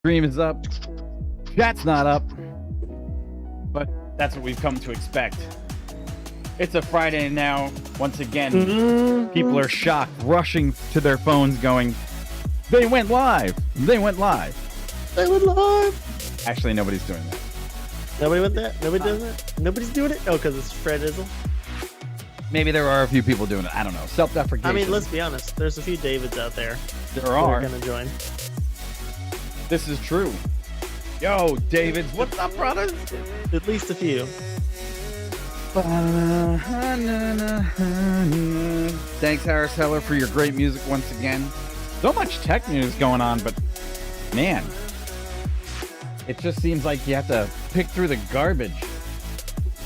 Stream is up. Chat's not up. But that's what we've come to expect. It's a Friday now. Once again, people are shocked, rushing to their phones going, they went live. They went live. They went live. Actually, nobody's doing that. Nobody went that? Nobody does that? Nobody's doing it? Oh, because it's Fred Izzle? Maybe there are a few people doing it. I don't know. Self-deprecation. I mean, let's be honest. There's a few Davids out there. There are. Going to join. This is true. Yo, Davids, what's up, brothers? At least a few. Thanks, Harris Heller, for your great music once again. So much tech news going on, but man, it just seems like you have to pick through the garbage.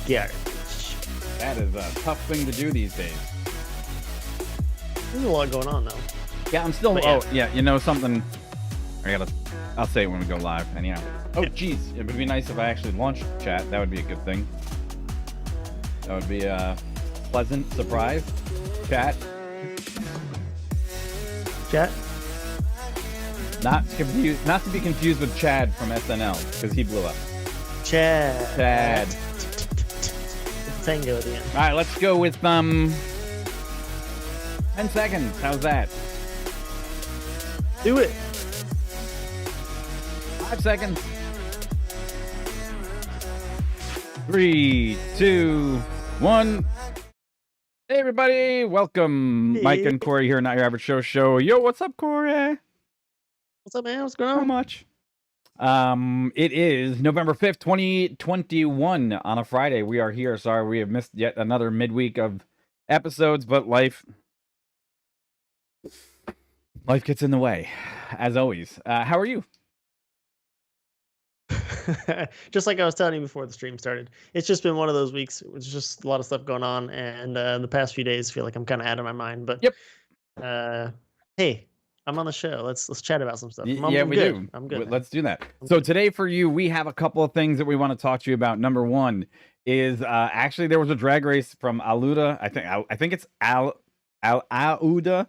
Garbage. That is a tough thing to do these days. There's a lot going on, though. Yeah, I'm still. But yeah. Oh, yeah, you know something? I'll say it when we go live. Anyhow. Oh, geez, it would be nice if I actually launched chat. That would be a good thing. That would be a pleasant surprise. Chat. Chat? Not to be confused with Chad from SNL, because he blew up. Chad. Tango at the end. All right, let's go with 10 seconds. How's that? Do it. 5 seconds. 3, 2, 1. Hey everybody, welcome. Hey. Mike and Corey here, Not Your Average Show. Yo, what's up, Corey? What's up, man? What's going Not on? much. It is November 5th, 2021 on a Friday. We are here. Sorry, we have missed yet another midweek of episodes, but life gets in the way, as always. How are you? Just like I was telling you before the stream started, it's just been one of those weeks. It's just a lot of stuff going on, and the past few days feel like I'm kind of out of my mind. But Yep. Hey, I'm on the show. Let's chat about some stuff. Yeah, we good. do. I'm good. Let's do that. So today for you, we have a couple of things that we want to talk to you about. Number one is actually there was a drag race from Alauda. I think it's Alauda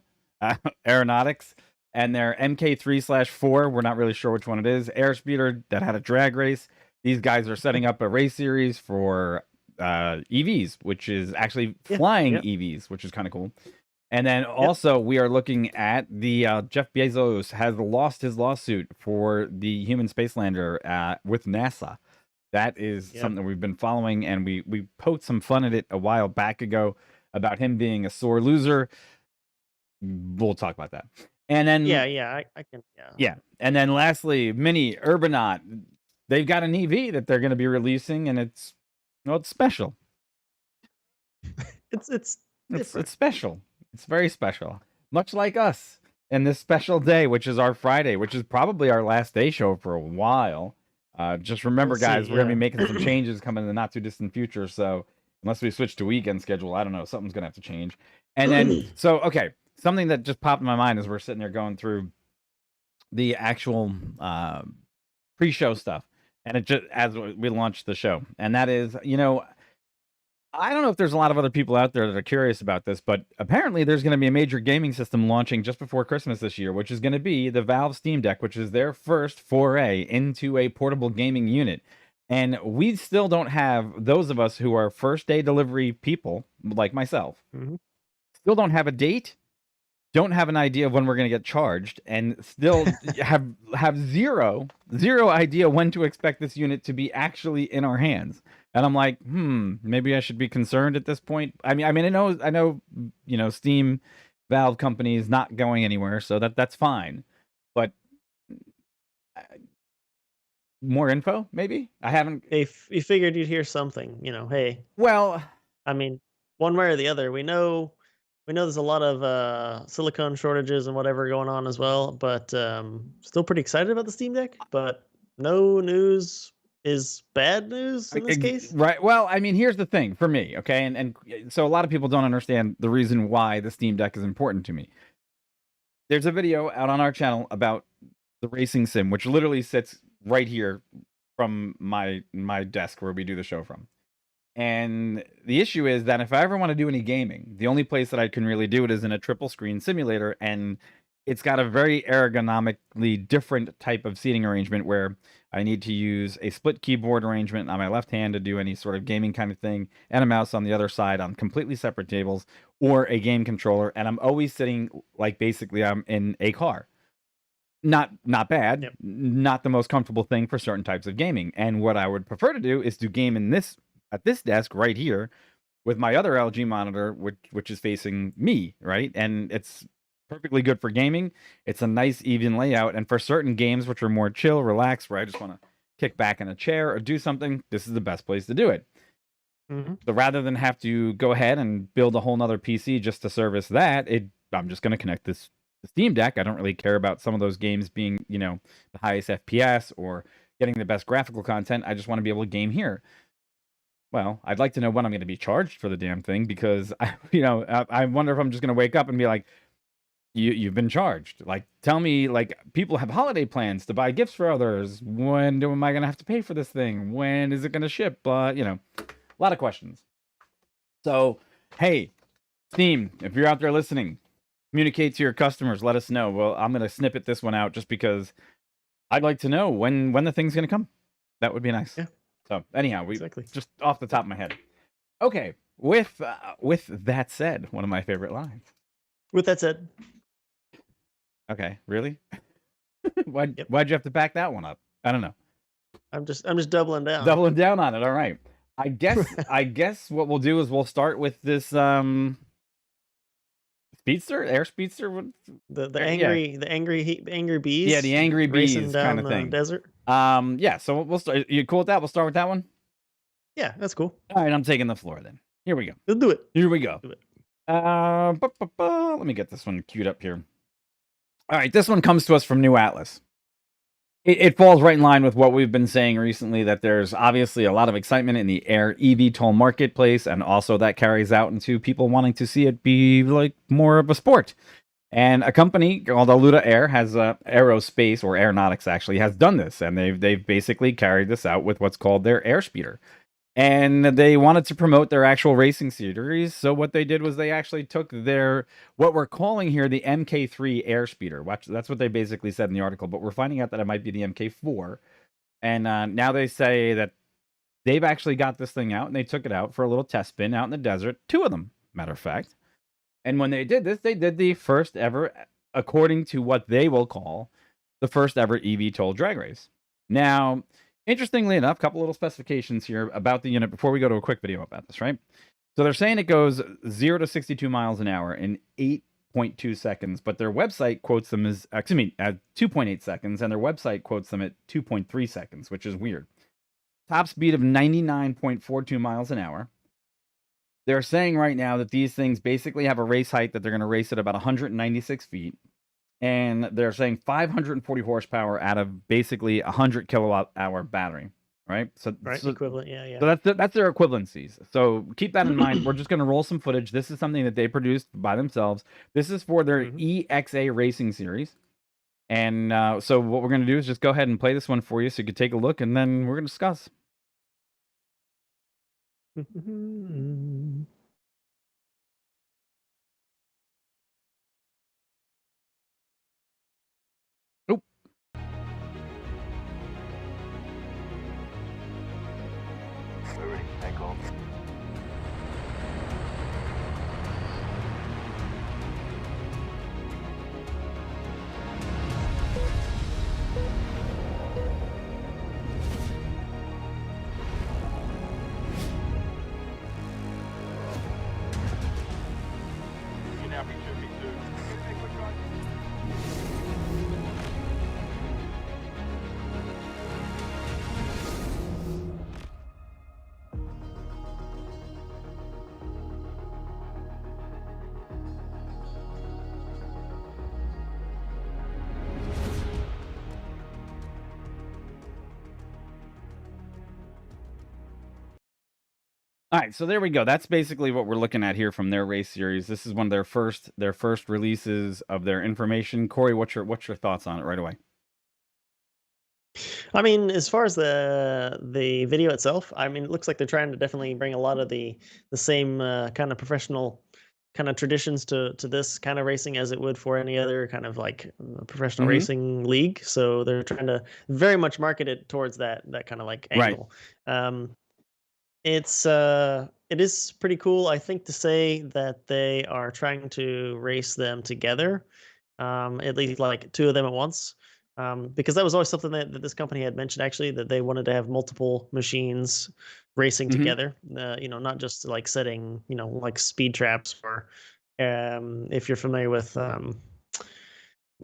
Aeronautics. And their MK3/4, we're not really sure which one it is, Airspeeder that had a drag race. These guys are setting up a race series for EVs, which is actually flying EVs, which is kind of cool. And then also we are looking at the Jeff Bezos has lost his lawsuit for the human space lander with NASA. That is something we've been following, and we poked some fun at it a while back ago about him being a sore loser. We'll talk about that. And then I can. Yeah. And then lastly, Mini Urbanaut. They've got an EV that they're going to be releasing, and it's special. It's special. It's very special. Much like us and this special day, which is our Friday, which is probably our last day show for a while. Just remember, guys, we're going to be making some changes coming in the not too distant future. So unless we switch to weekend schedule, I don't know, something's going to have to change. And then, okay. Something that just popped in my mind as we're sitting there going through the actual pre-show stuff, and it just as we launched the show, and that is, I don't know if there's a lot of other people out there that are curious about this, but apparently there's going to be a major gaming system launching just before Christmas this year, which is going to be the Valve Steam Deck, which is their first foray into a portable gaming unit. And we still don't have, those of us who are first day delivery people like myself, still don't have a date. Don't have an idea of when we're going to get charged, and still have zero idea when to expect this unit to be actually in our hands. And I'm like, maybe I should be concerned at this point. I mean, I know, Steam, Valve company is not going anywhere, so that's fine. But more info, maybe? I haven't. If you figured you'd hear something, hey. Well, I mean, one way or the other, we know there's a lot of silicone shortages and whatever going on as well, but still pretty excited about the Steam Deck. But no news is bad news in this case. Right. Well, I mean, here's the thing for me, okay? And so a lot of people don't understand the reason why the Steam Deck is important to me. There's a video out on our channel about the racing sim, which literally sits right here from my desk where we do the show from. And the issue is that if I ever want to do any gaming, the only place that I can really do it is in a triple screen simulator. And it's got a very ergonomically different type of seating arrangement where I need to use a split keyboard arrangement on my left hand to do any sort of gaming kind of thing, and a mouse on the other side on completely separate tables, or a game controller, and I'm always sitting like basically I'm in a car. Not bad, Yep. not the most comfortable thing for certain types of gaming. And what I would prefer to do is to game in this at this desk right here with my other LG monitor, which is facing me, right? And it's perfectly good for gaming. It's a nice even layout, and for certain games which are more chill, relaxed, where I just want to kick back in a chair or do something, this is the best place to do it. Mm-hmm. So rather than have to go ahead and build a whole nother PC just to service that, I'm just going to connect this the Steam Deck. I don't really care about some of those games being, the highest FPS or getting the best graphical content. I just want to be able to game here. Well, I'd like to know when I'm going to be charged for the damn thing, because I wonder if I'm just going to wake up and be like, you've been charged. Like, tell me, like, people have holiday plans to buy gifts for others. When am I going to have to pay for this thing? When is it going to ship? A lot of questions. So, hey, Steam, if you're out there listening, communicate to your customers. Let us know. Well, I'm going to snippet this one out just because I'd like to know when the thing's going to come. That would be nice. Yeah. So, anyhow, Exactly. just off the top of my head. Okay, with that said, one of my favorite lines. With that said, okay, really? Why'd Yep. you have to back that one up? I don't know. I'm just doubling down. Doubling down on it. All right. I guess what we'll do is we'll start with this speedster, air speedster. The angry bees. Yeah, the angry bees racing down kind of the thing. desert. Yeah. So we'll start. You cool with that? We'll start with that one. Yeah, that's cool. All right, I'm taking the floor then. Here we go. Let's do it. Here we go. Do it. Let me get this one queued up here. All right, this one comes to us from New Atlas. It falls right in line with what we've been saying recently, that there's obviously a lot of excitement in the air eVTOL marketplace, and also that carries out into people wanting to see it be like more of a sport. And a company called Alauda Air has aerospace, or aeronautics actually, has done this, and they've basically carried this out with what's called their Airspeeder. And they wanted to promote their actual racing series. So what they did was they actually took their, what we're calling here, the MK3 Airspeeder. That's what they basically said in the article, but we're finding out that it might be the MK4. And now they say that they've actually got this thing out, and they took it out for a little test spin out in the desert. 2 of them, matter of fact. And when they did this, they did the first ever, according to what they will call, the first ever eVTOL drag race. Now, interestingly enough, a couple little specifications here about the unit before we go to a quick video about this, right? So they're saying it goes 0 to 62 miles an hour in 8.2 seconds, but their website quotes them as, at 2.8 seconds, and their website quotes them at 2.3 seconds, which is weird. Top speed of 99.42 miles an hour. They're saying right now that these things basically have a race height that they're going to race at about 196 feet. And they're saying 540 horsepower out of basically 100 kilowatt hour battery, right? So equivalent, yeah. So that's their equivalencies. So keep that in mind. We're just going to roll some footage. This is something that they produced by themselves. This is for their EXA racing series. And so what we're going to do is just go ahead and play this one for you so you can take a look, and then we're going to discuss. All right, so there we go. That's basically what we're looking at here from their race series. This is one of their first releases of their information. Corey, what's your thoughts on it right away? I mean, as far as the video itself, I mean, it looks like they're trying to definitely bring a lot of the same kind of professional kind of traditions to this kind of racing as it would for any other kind of like professional Hmm. racing league. So they're trying to very much market it towards that kind of like Right. angle. It is pretty cool, I think, to say that they are trying to race them together, at least like two of them at once. Because that was always something that this company had mentioned, actually, that they wanted to have multiple machines racing Hmm. together. Not just like setting, like speed traps for, if you're familiar with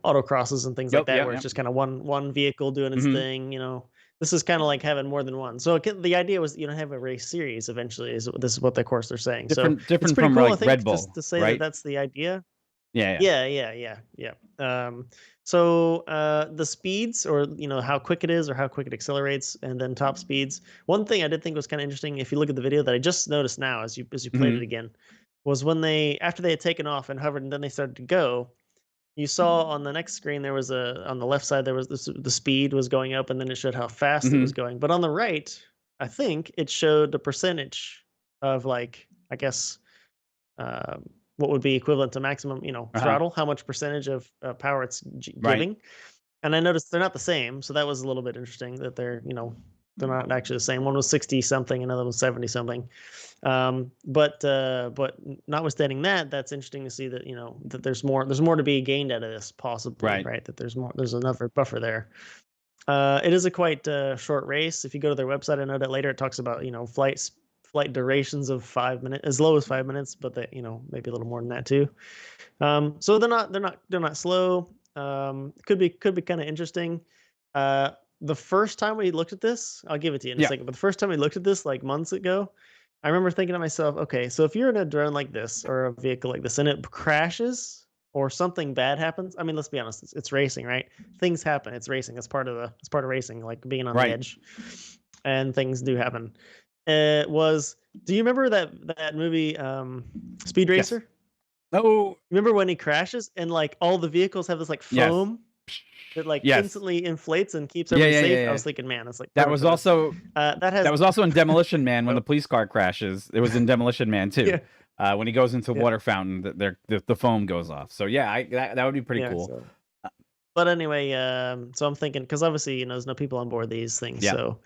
autocrosses and things like Yep. that, Yep. where it's Yep. just kind of one vehicle doing its Hmm. thing. This is kind of like having more than one. So the idea was, have a race series eventually. This is what the course they're saying. So it's Different pretty from cool, I like Red think, just Bull, to say that right? that's the idea. Yeah. Yeah. Yeah. So the speeds, or how quick it is, or how quick it accelerates, and then top speeds. One thing I did think was kind of interesting, if you look at the video that I just noticed now as you played it Hmm. again, was when after they had taken off and hovered, and then they started to go. You saw on the next screen there was on the left side there was the speed was going up, and then it showed how fast it was Hmm. going. But on the right, I think it showed the percentage of, like, I guess, what would be equivalent to maximum, Uh-huh. throttle, how much percentage of power it's Right. giving. And I noticed they're not the same, so that was a little bit interesting that they're not actually the same. One was 60 something, another was 70 something. But notwithstanding that, that's interesting to see that that there's more to be gained out of this, possibly, Right. right? That there's another buffer there. It is a quite short race. If you go to their website, I know that later it talks about flight durations of 5 minutes, as low as 5 minutes, but they maybe a little more than that too. So they're not slow. Could be kind of interesting. The first time we looked at this, I'll give it to you in a Yeah. second. But the first time we looked at this, like months ago, I remember thinking to myself, okay, so if you're in a drone like this or a vehicle like this and it crashes or something bad happens, I mean, let's be honest, it's racing, right? Things happen. It's racing. It's part of racing, like being on the Right. edge, and things do happen. Do you remember that movie, Speed Yes. Racer? Oh. Remember when he crashes and like all the vehicles have this like Yes. foam that like Yes. instantly inflates and keeps Yeah. everybody Yeah. Yeah. safe? I Yeah. was thinking, man, it's like That perfect was for this. also That has that was also in Demolition Man when oh, the police car crashes. It was in Demolition Man too. yeah, When he goes into yeah, water fountain, the foam goes off. So yeah, that would be pretty yeah. cool. So, but anyway, so I'm thinking, because obviously there's no people on board these things, Yeah. so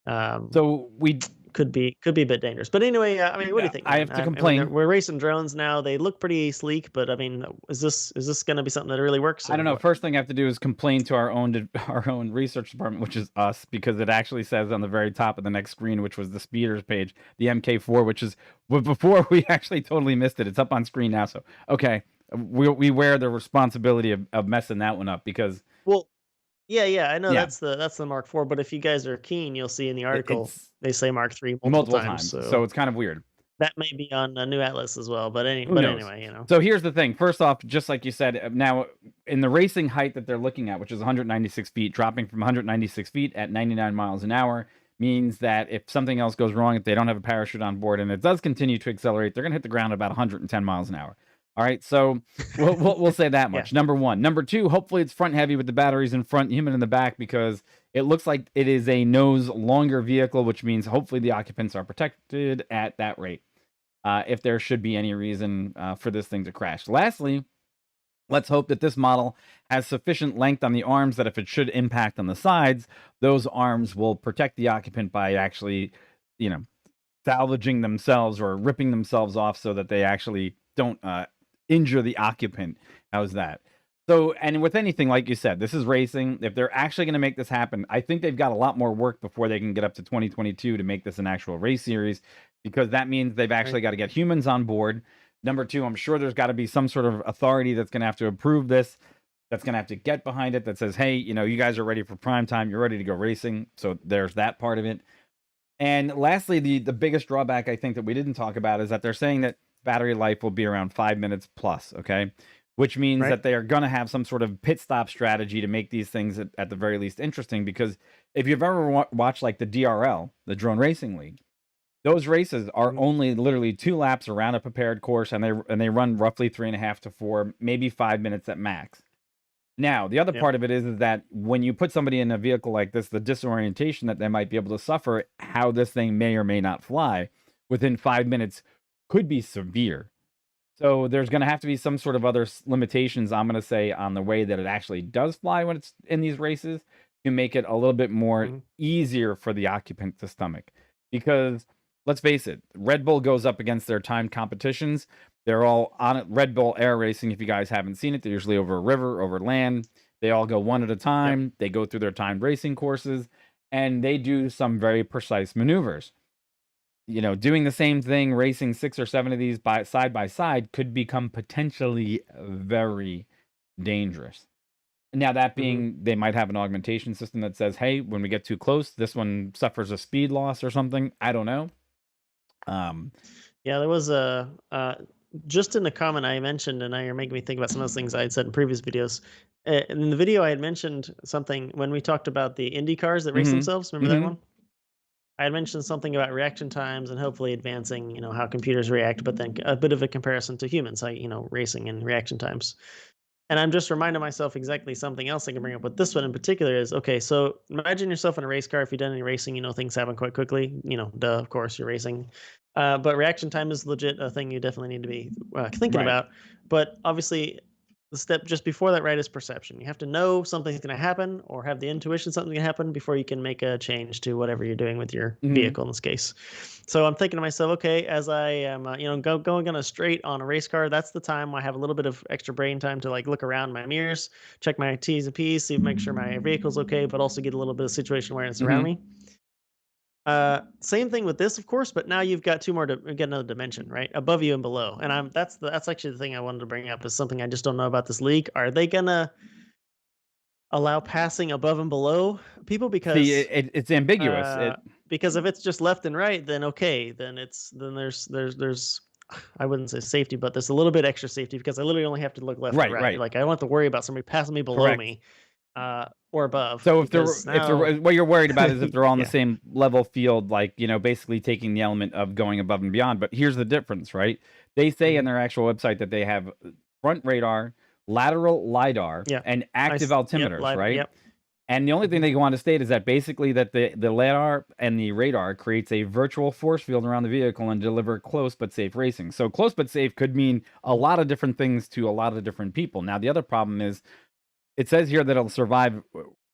um, So we could be a bit dangerous. But anyway, I mean, what do you think, I man? have to I mean, complain. we're racing drones now. They look pretty sleek, but I mean, is this going to be something that really works, I or don't know. what? First thing I have to do is complain to our own research department, which is us, because it actually says on the very top of the next screen, which was the speeders page, the MK4, which is before we actually totally missed it. It's up on screen now. So okay, we wear the responsibility of messing that one up because Well, yeah. I know yeah, that's the Mark IV, but if you guys are keen, you'll see in the article it's they say Mark III multiple multiple times. times, so So it's kind of weird. that may be on a new Atlas as well. But Who knows? anyway, So here's the thing. First off, just like you said, now in the racing height that they're looking at, which is 196 feet, dropping from 196 feet at 99 miles an hour means that if something else goes wrong, if they don't have a parachute on board and it does continue to accelerate, they're going to hit the ground at about 110 miles an hour. All right, so we'll say that much. Yeah. Number one. Number two, hopefully it's front heavy with the batteries in front, human in the back, because it looks like it is a nose longer vehicle, which means hopefully the occupants are protected at that rate. If there should be any reason for this thing to crash. Lastly, let's hope that this model has sufficient length on the arms that if it should impact on the sides, those arms will protect the occupant by actually, salvaging themselves or ripping themselves off so that they actually don't injure the occupant. How's that? So, and with anything, like you said, this is racing. If they're actually going to make this happen, I think they've got a lot more work before they can get up to 2022 to make this an actual race series, because that means they've actually got to get humans on board. Number two, I'm sure there's got to be some sort of authority that's going to have to approve this, that's going to have to get behind it, that says, hey, you guys are ready for prime time. You're ready to go racing. So there's that part of it. And lastly, the biggest drawback I think that we didn't talk about is that they're saying that battery life will be around 5 minutes plus, okay? Which means that they are going to have some sort of pit stop strategy to make these things at the very least interesting, because if you've ever watched like the DRL, the Drone Racing League, those races are only literally 2 laps around a prepared course, and they run roughly 3.5 to 4, maybe 5 minutes at max. Now, the other part of it is that when you put somebody in a vehicle like this, the disorientation that they might be able to suffer, how this thing may or may not fly within 5 minutes could be severe. So there's going to have to be some sort of other limitations, I'm going to say, on the way that it actually does fly when it's in these races to make it a little bit more easier for the occupant to stomach. Because let's face it, Red Bull goes up against their timed competitions. They're all on it. Red Bull air racing, if you guys haven't seen it, they're usually over a river, over land. They all go one at a time. Yep. They go through their timed racing courses, and they do some very precise maneuvers. You know, doing the same thing, racing 6 or 7 of these side by side could become potentially very dangerous. Now, that being, they might have an augmentation system that says, hey, when we get too close, this one suffers a speed loss or something. I don't know. Yeah, there was a just in the comment I mentioned, and now you're making me think about some of those things I had said in previous videos. In the video, I had mentioned something when we talked about the Indy cars that race themselves. Remember that one? I had mentioned something about reaction times and hopefully advancing, you know, how computers react, but then a bit of a comparison to humans, like, you know, racing and reaction times. And I'm just reminding myself exactly something else I can bring up with this one in particular is, okay, so imagine yourself in a race car. If you've done any racing, you know, things happen quite quickly. You know, duh, of course, you're racing. But reaction time is legit a thing you definitely need to be thinking about. But obviously, the step just before that, right, is perception. You have to know something's going to happen or have the intuition something's going to happen before you can make a change to whatever you're doing with your vehicle in this case. So I'm thinking to myself, okay, as I am, you know, going on a straight on a race car, that's the time I have a little bit of extra brain time to like look around my mirrors, check my T's and P's, see, make sure my vehicle's okay, but also get a little bit of situation awareness around me. Same thing with this, of course, but now you've got get another dimension, right? Above you and below. And that's actually the thing I wanted to bring up is something I just don't know about this league. Are they gonna allow passing above and below people? Because see, it's ambiguous. Because if it's just left and right, then okay, then there's I wouldn't say safety, but there's a little bit extra safety because I literally only have to look left and right. Like I don't have to worry about somebody passing me below me. Or above. So if they're what you're worried about is if they're all on the same level field, like, you know, basically taking the element of going above and beyond. But here's the difference, right? They say in their actual website that they have front radar, lateral lidar, and active altimeters, right? And the only thing they go on to state is that basically that the lidar and the radar creates a virtual force field around the vehicle and deliver close but safe racing. So close but safe could mean a lot of different things to a lot of different people. Now, the other problem is, it says here that it'll survive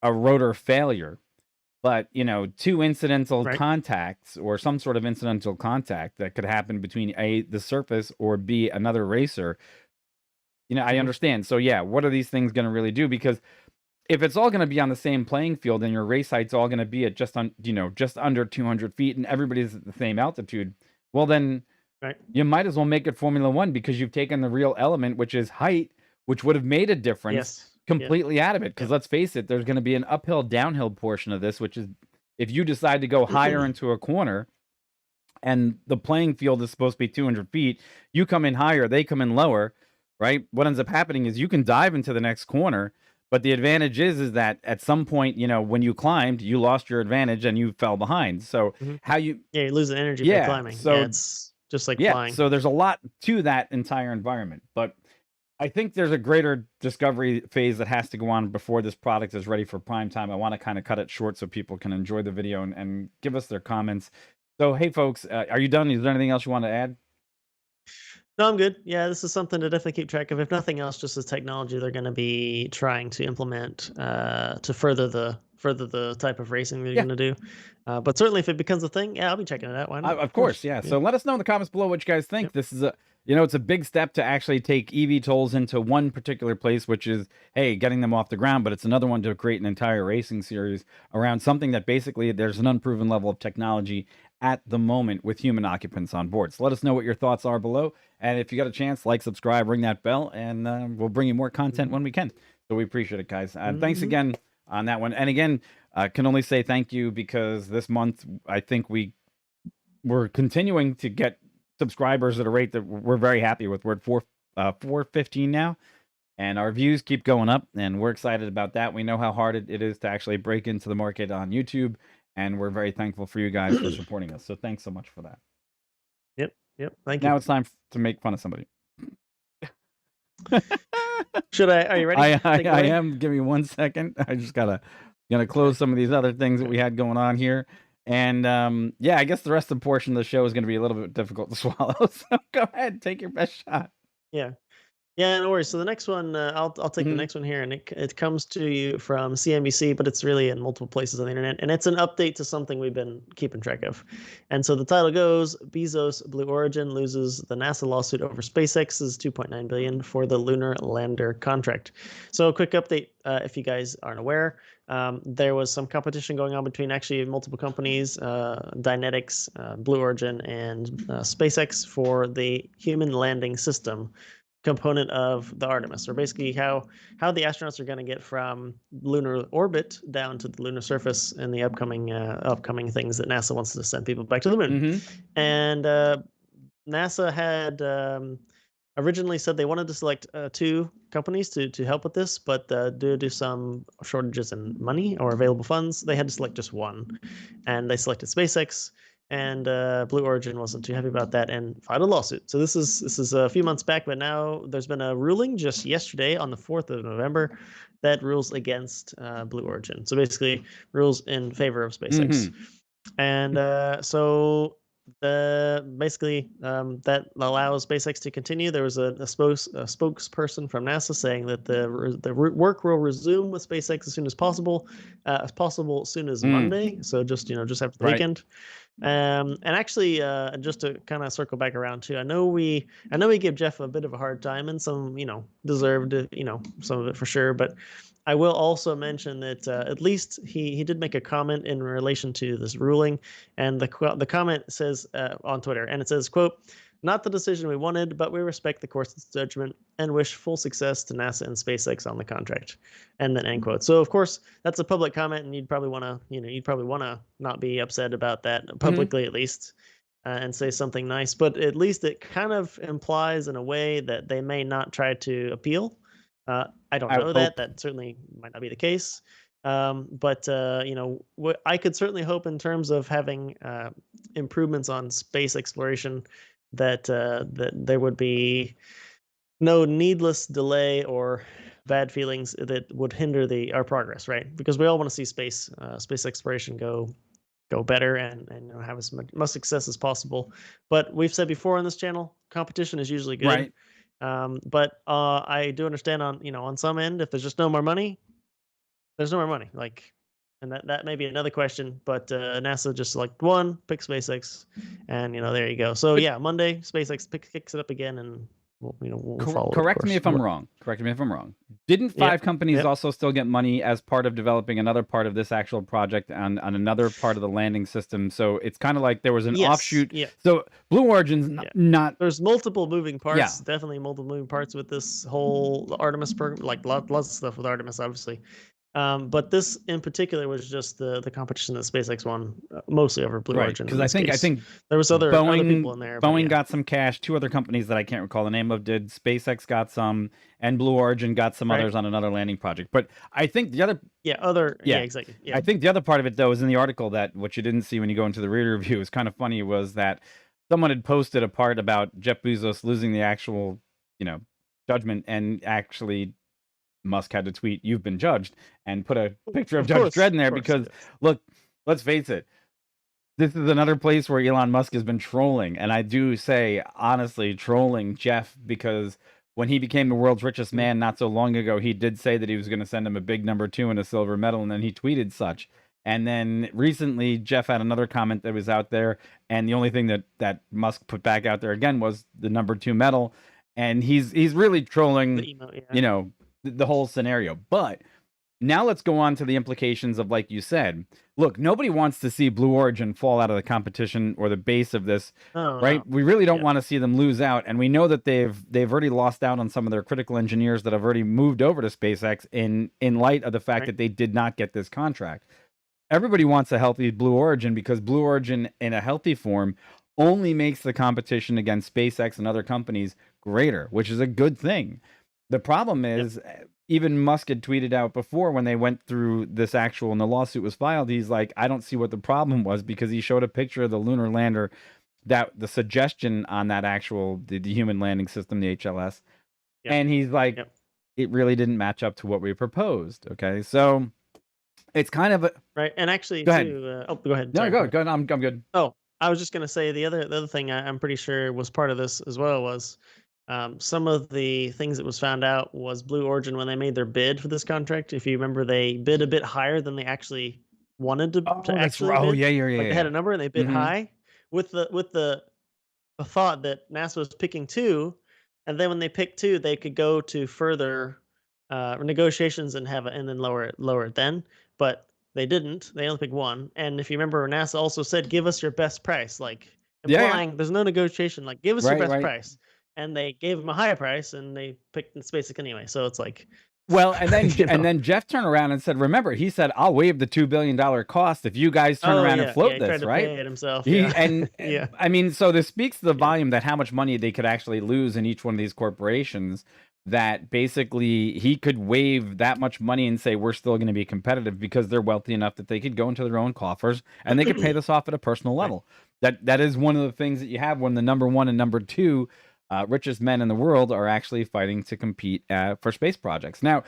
a rotor failure, but, you know, 2 incidental contacts or some sort of incidental contact that could happen between A, the surface, or B, another racer. You know, I understand. So yeah, what are these things going to really do? Because if it's all going to be on the same playing field and your race height's all going to be at just under 200 feet and everybody's at the same altitude, well then you might as well make it Formula One, because you've taken the real element, which is height, which would have made a difference. Completely out of it, because let's face it, there's going to be an uphill downhill portion of this, which is if you decide to go higher into a corner and the playing field is supposed to be 200 feet, you come in higher, they come in lower, right? What ends up happening is you can dive into the next corner, but the advantage is that at some point, you know, when you climbed, you lost your advantage and you fell behind. So how you you lose the energy by climbing. So it's just like flying. So there's a lot to that entire environment, but I think there's a greater discovery phase that has to go on before this product is ready for prime time. I want to kind of cut it short so people can enjoy the video and give us their comments. So, hey, folks, are you done? Is there anything else you want to add? No, I'm good. Yeah, this is something to definitely keep track of. If nothing else, just as technology they're going to be trying to implement to further the type of racing they're going to do. But certainly, if it becomes a thing, I'll be checking it out. Why not? Of course, yeah. So let us know in the comments below what you guys think. This is it's a big step to actually take eVTOLs into one particular place, which is, hey, getting them off the ground. But it's another one to create an entire racing series around something that basically there's an unproven level of technology at the moment with human occupants on board. So let us know what your thoughts are below. And if you got a chance, like, subscribe, ring that bell, and we'll bring you more content when we can. So we appreciate it, guys. And thanks again on that one. And again, I can only say thank you, because this month I think we're continuing to get subscribers at a rate that we're very happy with. We're at 415 now, and our views keep going up, and we're excited about that. We know how hard it is to actually break into the market on YouTube, and we're very thankful for you guys for supporting us. So thanks so much for that. Yep. Thank you. Now it's time to make fun of somebody. Are you ready? I am. Give me 1 second. I just gonna close some of these other things that we had going on here. And I guess the rest of the portion of the show is going to be a little bit difficult to swallow. So go ahead, take your best shot. Yeah. Yeah, no worries. So the next one, I'll take the Mhm. next one here, and it comes to you from CNBC, but it's really in multiple places on the internet, and it's an update to something we've been keeping track of. And so the title goes: Bezos Blue Origin loses the NASA lawsuit over SpaceX's 2.9 billion for the lunar lander contract. So a quick update, if you guys aren't aware, there was some competition going on between actually multiple companies, Dynetics, Blue Origin, and SpaceX for the human landing system component of the Artemis, or basically how the astronauts are going to get from lunar orbit down to the lunar surface in the upcoming things that NASA wants to send people back to the moon. Mhm. And NASA had originally said they wanted to select two companies to help with this, but due to some shortages in money or available funds, they had to select just one, and they selected SpaceX. And Blue Origin wasn't too happy about that and filed a lawsuit. So this is a few months back, but now there's been a ruling just yesterday on the 4th of November that rules against Blue Origin. So basically, rules in favor of SpaceX. Mhm. And so basically that allows SpaceX to continue. There was a spokesperson from NASA saying that the work will resume with SpaceX as possible as soon as Mm. Monday. So just after the Right. weekend. And actually, just to kind of circle back around too, I know we give Jeff a bit of a hard time, and some deserved some of it for sure. But I will also mention that at least he did make a comment in relation to this ruling, and the comment says on Twitter, and it says, "quote Not the decision we wanted, but we respect the court's judgment and wish full success to NASA and SpaceX on the contract." And then end quote. So of course that's a public comment, and you'd probably want to not be upset about that Mhm. publicly at least, and say something nice. But at least it kind of implies in a way that they may not try to appeal. I don't I would know that. hope. That certainly might not be the case. But I could certainly hope in terms of having improvements on space exploration that there would be no needless delay or bad feelings that would hinder the our progress, right? Because we all want to see space exploration go better and have as much success as possible. But we've said before on this channel, competition is usually good. Right. But I do understand on some end, if there's just no more money, there's no more money. Like, and that may be another question. But NASA just like pick SpaceX, and there you go. So But yeah, Monday SpaceX kicks it up again, and we'll follow it, of correct me course. if I'm wrong. Correct me if I'm wrong. Didn't Yep. five companies Yep. also still get money as part of developing another part of this actual project on another part of the landing system? So it's kind of like there was an Yes. offshoot. Yeah. So Blue Origin's Yeah. not There's multiple moving yeah. parts. Definitely multiple moving parts with this whole Artemis program. Like lots of stuff with Artemis, obviously. But this in particular was just the competition that SpaceX won, mostly over Blue Right, Origin because in I this think I case. think There was other people in there, but Boeing yeah. got some cash. Two other companies that I can't recall the name of did. SpaceX got some, and Blue Origin got some Right. others on another landing project. But I think the other Yeah, yeah, exactly. I Yeah. think the other part of it though is in the article that what you didn't see when you go into the reader review is kind of funny was that someone had posted a part about Jeff Bezos losing the actual you know judgment, and actually Musk had to tweet, "You've been judged," and put a picture of Judge Dredd in there Of course, because yes. look, let's face it, this is another place where Elon Musk has been trolling, and I do say honestly trolling Jeff, because when he became the world's richest Mm. man not so long ago, he did say that he was going to send him a big number 2 and a silver medal, and then he tweeted such. And then recently Jeff had another comment that was out there, and the only thing that Musk put back out there again was the number 2 medal, and he's really The trolling, email, yeah. you know, the whole scenario. But now let's go on to the implications of, like you said, look, nobody wants to see Blue Origin fall out of the competition or the base of this, Oh right? no. We really don't Yeah. want to see them lose out, and we know that they've already lost out on some of their critical engineers that have already moved over to SpaceX in light of the fact Right. that they did not get this contract. Everybody wants a healthy Blue Origin, because Blue Origin in a healthy form only makes the competition against SpaceX and other companies greater, which is a good thing. The problem Yep. is, even Musk had tweeted out before when they went through this actual and the lawsuit was filed, he's like, I don't see what the problem was, because he showed a picture of the lunar lander, that the suggestion on that actual the human landing system, the HLS, Yep. and he's like, Yep. it really didn't match up to what we proposed. Okay, so it's kind of a Right. And actually go ahead. too, go ahead. No, Sorry. go. Go. I'm good. Oh, I was just gonna say the other thing I'm pretty sure was part of this as well was Some of the things that was found out was Blue Origin, when they made their bid for this contract, if you remember, they bid a bit higher than they actually wanted to Oh, that's actually right. Oh, bid. yeah, yeah, yeah, Like they had yeah. a number and they bid Mm-hmm. high with the thought that NASA was picking two, and then when they picked two, they could go to further negotiations and and then lower it then. But they didn't. They only picked one. And if you remember, NASA also said, "Give us your best price," like Yeah, yeah. implying there's no negotiation. Like, give us your Right, best right. price. And they gave them a higher price, and they picked SpaceX anyway. So it's like, Well, and then you know. Jeff turned around and said, "Remember, he said I'll waive the $2 billion cost if you guys turn Oh around and yeah, yeah. float He tried this, to right?" pay it himself. He Yeah, and yeah, I mean, so this speaks to the yeah. volume that how much money they could actually lose in each one of these corporations. That basically he could waive that much money and say we're still going to be competitive because they're wealthy enough that they could go into their own coffers and they could pay this off at a personal Right. level. That is one of the things that you have when the number one and number two richest men in the world are actually fighting to compete for space projects. Now,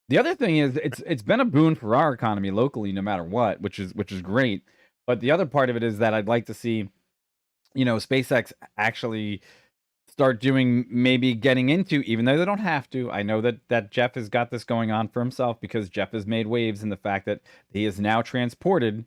the other thing is it's been a boon for our economy locally, no matter what, which is great. But the other part of it is that I'd like to see, SpaceX actually start doing, maybe getting into, even though they don't have to. I know that Jeff has got this going on for himself because Jeff has made waves in the fact that he has now transported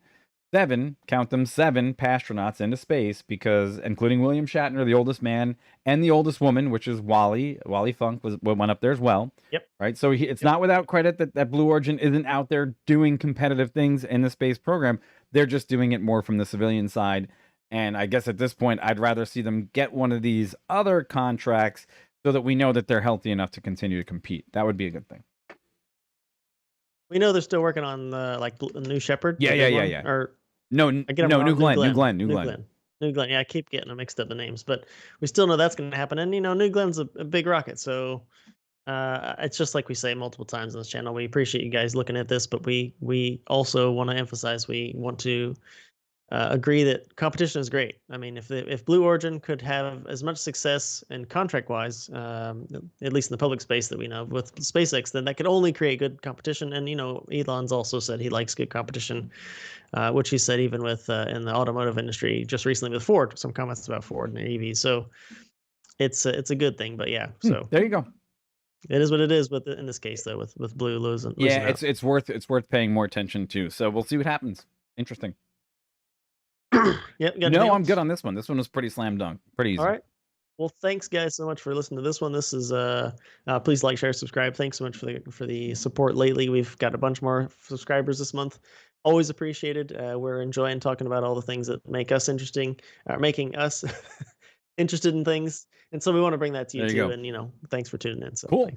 count them, 7 astronauts into space, because including William Shatner, the oldest man, and the oldest woman, which is Wally Funk, went up there as well. Yep. Right. So it's Yep. not without credit that Blue Origin isn't out there doing competitive things in the space program. They're just doing it more from the civilian side. And I guess at this point, I'd rather see them get one of these other contracts so that we know that they're healthy enough to continue to compete. That would be a good thing. We know they're still working on New Shepard, Yeah, the yeah, big yeah, one, yeah. or No, I get them no, wrong. New Glenn. New Glenn. Yeah, I keep getting them mixed up the names, but we still know that's going to happen. And New Glenn's a big rocket, so it's just like we say multiple times on this channel. We appreciate you guys looking at this, but we also want to emphasize we want to agree that competition is great. I mean, if Blue Origin could have as much success and contract wise, at least in the public space that we know with SpaceX, then that could only create good competition. And Elon's also said he likes good competition, which he said even with in the automotive industry just recently with Ford. Some comments about Ford and their EVs. So it's a good thing. But yeah, so there you go. it is what it is. But in this case, though, with Blue losing Yeah, out. it's worth paying more attention to. So we'll see what happens. Interesting. Yep. No, I'm good on this one. This one was pretty slam dunk, pretty easy. All right. Well, thanks guys so much for listening to this one. This is please like, share, subscribe. Thanks so much for the support lately. We've got a bunch more subscribers this month. Always appreciated. We're enjoying talking about all the things that make us interesting, making us interested in things. And so we want to bring that to you too. And thanks for tuning in. So cool.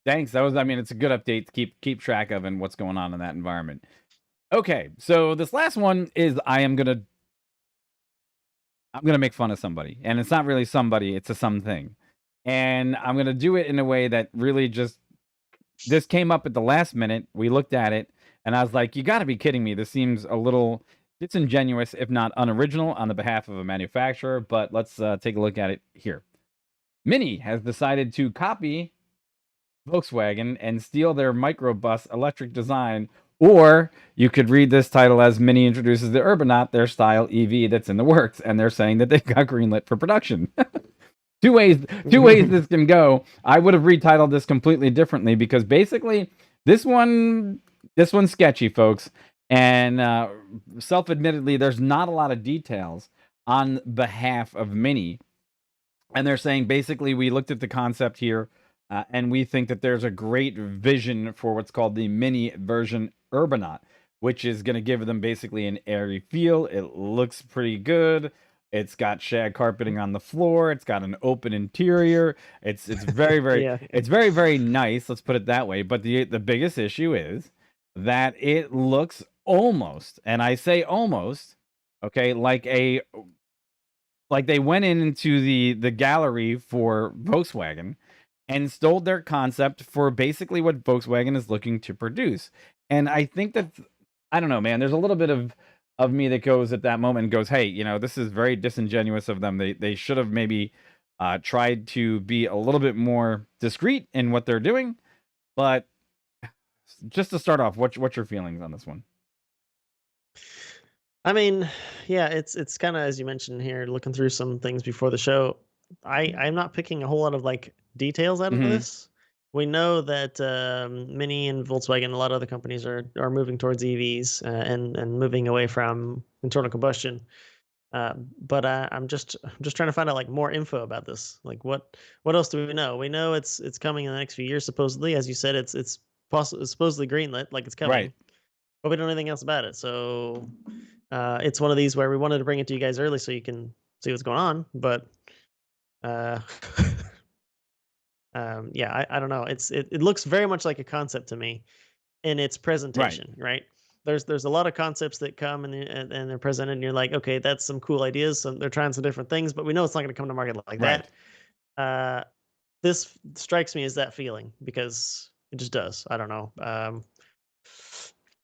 Thanks. That was, it's a good update to keep track of and what's going on in that environment. Okay, so this last one is I'm gonna make fun of somebody, and it's not really somebody, it's a something, and I'm gonna do it in a way that really this came up at the last minute. We looked at it, and I was like, "You got to be kidding me! This seems a little disingenuous, if not unoriginal, on the behalf of a manufacturer." But let's take a look at it here. Mini has decided to copy Volkswagen and steal their microbus electric design. Or you could read this title as Mini introduces the Urbanaut, their style EV that's in the works, and they're saying that they've got greenlit for production. Two ways this can go. I would have retitled this completely differently because basically this one's sketchy, folks. And self-admittedly, there's not a lot of details on behalf of Mini. And they're saying basically we looked at the concept here and we think that there's a great vision for what's called the Mini version Urbanaut, which is going to give them basically an airy feel. It looks pretty good. It's got shag carpeting on the floor. It's got an open interior. It's very it's very, very nice. Let's put it that way. But the biggest issue is that it looks almost, and I say almost, okay, like they went into the gallery for Volkswagen and stole their concept for basically what Volkswagen is looking to produce. And I think that, I don't know, man, there's a little bit of me that goes at that moment and goes, hey, this is very disingenuous of them. They should have maybe tried to be a little bit more discreet in what they're doing. But just to start off, what's your feelings on this one? I mean, yeah, it's kind of as you mentioned here, looking through some things before the show. I'm not picking a whole lot of details out of Mhm. this. We know that Mini and Volkswagen, a lot of other companies are moving towards EVs and moving away from internal combustion. But I'm just trying to find out like more info about this. Like what else do we know? We know it's coming in the next few years supposedly. As you said, it's supposedly greenlit, like it's coming, Right. but we don't know anything else about it. So it's one of these where we wanted to bring it to you guys early so you can see what's going on. But uh, yeah, I don't know. It looks very much like a concept to me in its Right. presentation, right? There's a lot of concepts that come and they're presented, and you're like, okay, that's some cool ideas. So they're trying some different things, but we know it's not going to come to market like Right. that. Uh, this strikes me as that feeling because it just does. I don't know.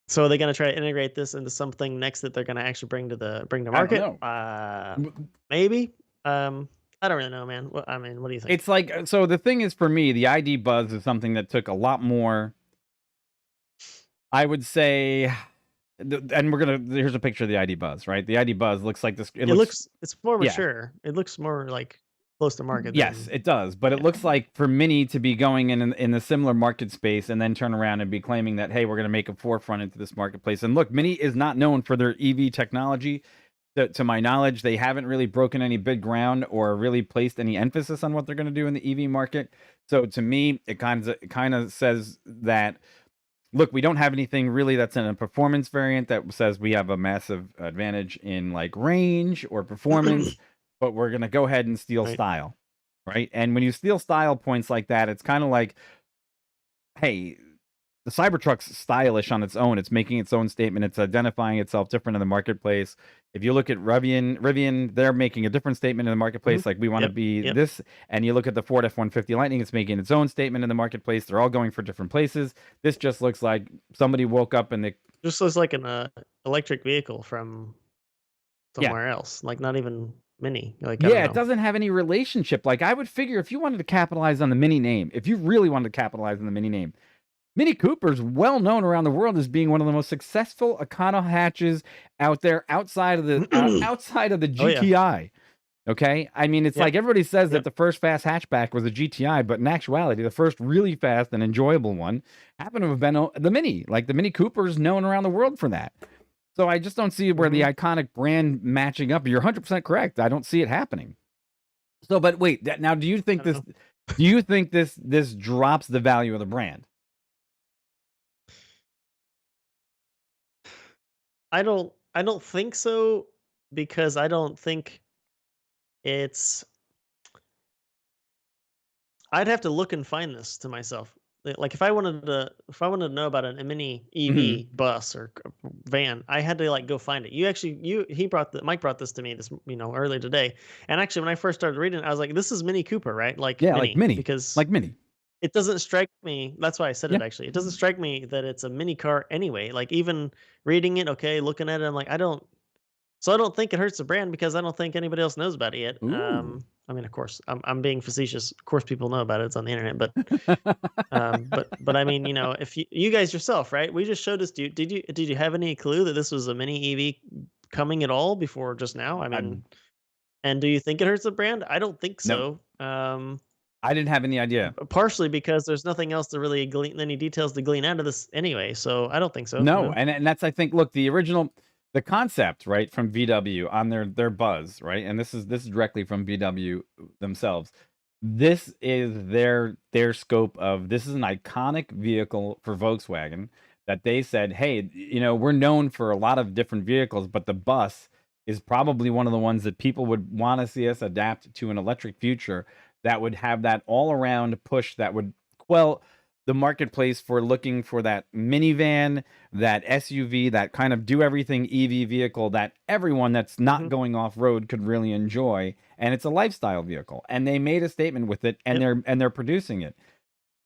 So are they going to try to integrate this into something next that they're going to actually bring to I don't market? know. Maybe. I don't really know, man. I mean, what do you think? It's like so the thing is for me, the ID Buzz is something that took a lot more, I would say, and here's a picture of the ID Buzz, right? The ID Buzz looks like this. It's more Yeah, mature. It looks more like close to market yes, than it does. But it yeah. looks like for Mini to be going in a similar market space and then turn around and be claiming that, hey, we're going to make a forefront into this marketplace. And look, Mini is not known for their EV technology. To my knowledge, they haven't really broken any big ground or really placed any emphasis on what they're going to do in the EV market. So to me, it kind of says that, look, we don't have anything really that's in a performance variant that says we have a massive advantage in like range or performance, but we're going to go ahead and steal Right. style, right? And when you steal style points like that, it's kind of like, hey, the Cybertruck's stylish on its own. It's making its own statement. It's identifying itself different in the marketplace. If you look at Rivian, they're making a different statement in the marketplace. Like, we want to be Yep. this. And you look at the Ford F-150 Lightning, it's making its own statement in the marketplace. They're all going for different places. This just looks like somebody woke up and they, Just looks like an electric vehicle from yeah. somewhere else. Like not even Mini. Like I don't Yeah, it know. doesn't have any relationship. Like, I would figure if you wanted to capitalize on the Mini name, if you really wanted to capitalize on the Mini name, Mini Cooper's well known around the world as being one of the most successful econo hatches out there outside of the Oh yeah. GTI. Okay, I mean, it's Yep. like everybody says that Yep. the first fast hatchback was a GTI, but in actuality, the first really fast and enjoyable one happened to have been the Mini. Like, the Mini Cooper is known around the world for that. So I just don't see where the iconic brand matching up. You're 100% correct. I don't see it happening. So, but wait, now do you think I don't this? know. Do you think this drops the value of the brand? I don't think so because I don't think it's I'd have to look and find this to myself. Like if I wanted to know about a mini Mhm. EV bus or van, I had to like go find it. Mike brought this to me this earlier today. And actually when I first started reading it, I was like, this is Mini Cooper, right? Like Yeah, like mini Mini, because like Mini. it doesn't strike me. That's why I said Yeah. it actually. It doesn't strike me that it's a mini car anyway. Like even reading it, okay, looking at it, I'm like, I don't think it hurts the brand because I don't think anybody else knows about it yet. Ooh. I mean, of course, I'm being facetious. Of course, people know about it. It's on the internet, but I mean, if you guys yourself, right? We just showed this. Did you have any clue that this was a mini EV coming at all before just now? I mean, I'm and do you think it hurts the brand? I don't think no, so. I didn't have any idea. Partially because there's nothing else to really glean any details to glean out of this anyway. So I don't think so. No, No. and that's, I think, look, the concept, right, from VW on their Buzz, right, and this is directly from VW themselves. This is their scope of, this is an iconic vehicle for Volkswagen that they said, hey, we're known for a lot of different vehicles, but the bus is probably one of the ones that people would want to see us adapt to an electric future that would have that all around push that would quell the marketplace for looking for that minivan, that SUV, that kind of do everything EV vehicle that everyone that's not Mhm. going off road could really enjoy. And it's a lifestyle vehicle. And they made a statement with it, and Yep. they're producing it.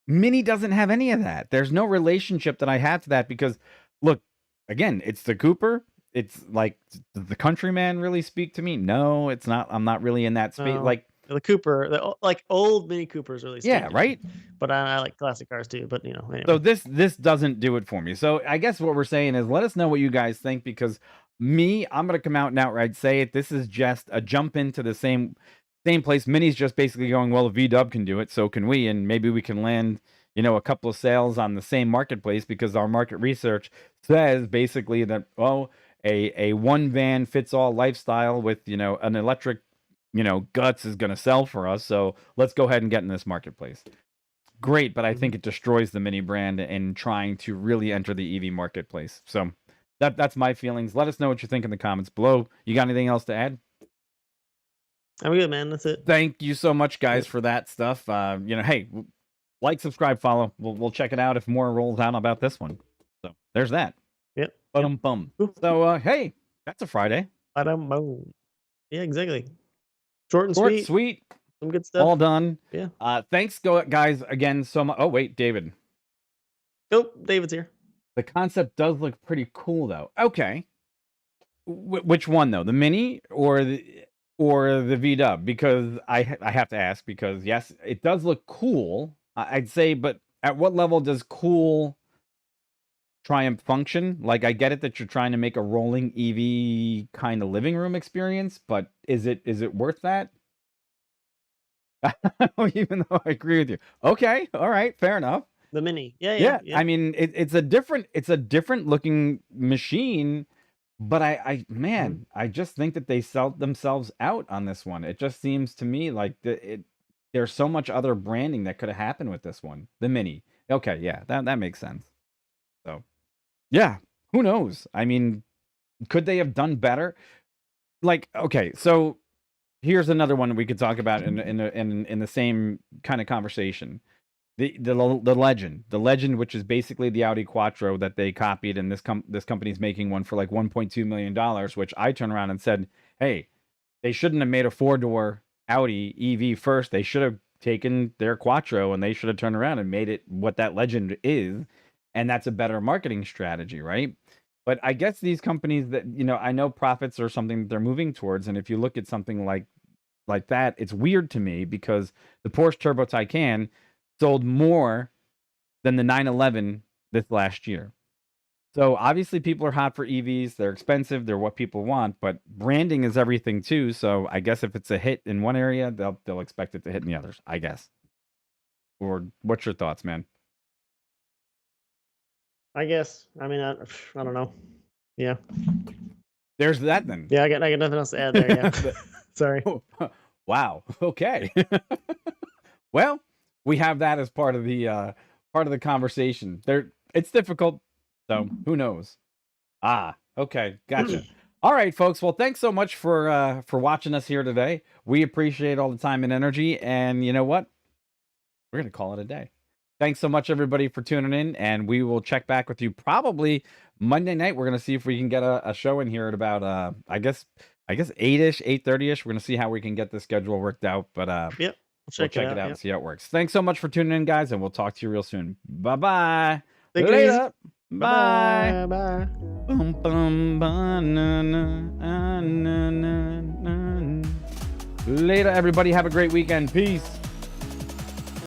Mini doesn't have any of that. There's no relationship that I have to that because, look, again, it's the Cooper. It's like, does the Countryman really speak to me? No, it's not. I'm not really in that space. No, Like, the Cooper, like old Mini Coopers really yeah, speak to me, right. but I like classic cars too. But So anyway. this doesn't do it for me. So I guess what we're saying is, let us know what you guys think, because I'm going to come out and outright say it. This is just a jump into the same Same place. Mini's just basically going, well, if VW can do it, so can we, and maybe we can land, a couple of sales on the same marketplace, because our market research says basically that, a one van fits all lifestyle with, an electric, guts is going to sell for us. So let's go ahead and get in this marketplace. Great, but I think it destroys the Mini brand in trying to really enter the EV marketplace. So that's my feelings. Let us know what you think in the comments below. You got anything else to add? I'm good, man. That's it. Thank you so much, guys, for that stuff. Hey, like, subscribe, follow. We'll check it out if more rolls out about this one. So there's that. Yep. Bum. So hey, that's a Friday. Yeah, exactly. Short and sweet. Some good stuff. All done. Yeah. Thanks, guys, again so much. Oh wait, David. Nope, David's here. The concept does look pretty cool, though. Okay. Which one though? The Mini or the VW? Because I have to ask, because yes, it does look cool. I'd say, but at what level does cool try and function? Like, I get it that you're trying to make a rolling EV kind of living room experience, but is it worth that? Even though I agree with you. Okay, all right, fair enough. The Mini, yeah. I mean, it's a different looking machine, but I just think that they sell themselves out on this one. It just seems to me like there's so much other branding that could have happened with this one. The Mini. Okay, yeah, that makes sense. So, yeah, who knows? I mean, could they have done better? Like, okay, so here's another one we could talk about in the same kind of conversation. The legend, which is basically the Audi Quattro that they copied, and this company's making one for like $1.2 million, which I turned around and said, hey, they shouldn't have made a 4-door Audi EV first. They should have taken their Quattro and they should have turned around and made it what that legend is, and that's a better marketing strategy, right? But I guess these companies that, I know profits are something that they're moving towards, and if you look at something like that, it's weird to me because the Porsche Turbo Taycan sold more than the 911 this last year. So obviously people are hot for EVs. They're expensive. They're what people want, but branding is everything too. So I guess if it's a hit in one area, they'll expect it to hit in the others, I guess. Or what's your thoughts, man? I guess. I mean, I don't know. Yeah. There's that then. Yeah, I got nothing else to add there. Yeah. Sorry. Wow. Okay. Well, we have that as part of the conversation. It's difficult, so who knows? Okay, gotcha. All right, folks. Well, thanks so much for watching us here today. We appreciate all the time and energy, and you know what? We're gonna call it a day. Thanks so much, everybody, for tuning in, and we will check back with you probably Monday night. We're gonna see if we can get a show in here at about I guess 8-ish, 8:30-ish. We're gonna see how we can get the schedule worked out, but yep. We'll check it out and see how it works. Thanks so much for tuning in, guys, and we'll talk to you real soon. Bye-bye. Later. Bye. Bye. Later, everybody. Have a great weekend. Peace.